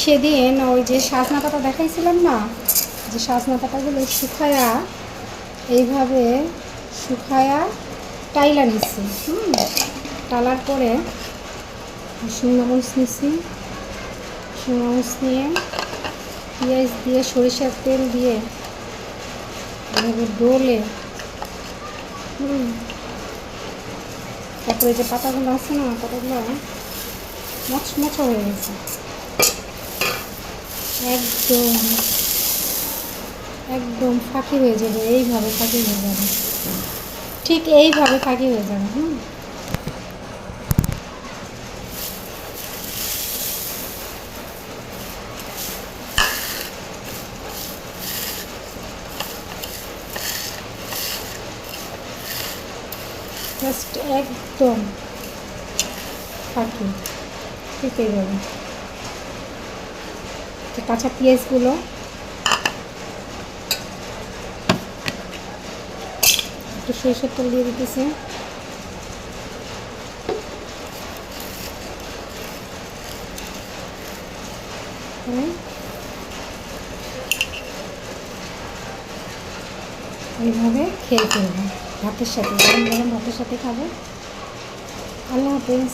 সেদিন ওই যে সজনা পাতা দেখাইছিলাম না, যে সজনা পাতাগুলো শুকায়া এইভাবে শুকায়া টাইলা নিচ্ছি। টালার পরে শুকনো মরিচ নিচ্ছি, শুকনো মরিচ নিয়ে পেঁয়াজ দিয়ে সরিষার তেল দিয়ে এভাবে ডলে তারপরে যে পাতাগুলো আছে না, পাতাগুলো মচমচা হয়ে গেছে, একদম একদম ফাঁকি হয়ে যাবে, এইভাবে ফাঁকি হয়ে যাবে, ঠিক এইভাবে ফাঁকি হয়ে যাবে। জাস্ট একদম ফাঁকি, ঠিক এইভাবে। কাঁচা পেঁয়াজগুলো একটু সরিষার তেল দিয়ে দিতেছি, এইভাবে খেয়ে ফেলবো ভাতের সাথে, গরম গরম ভাতের সাথে খাবো। আল্লাহ হাফেজ।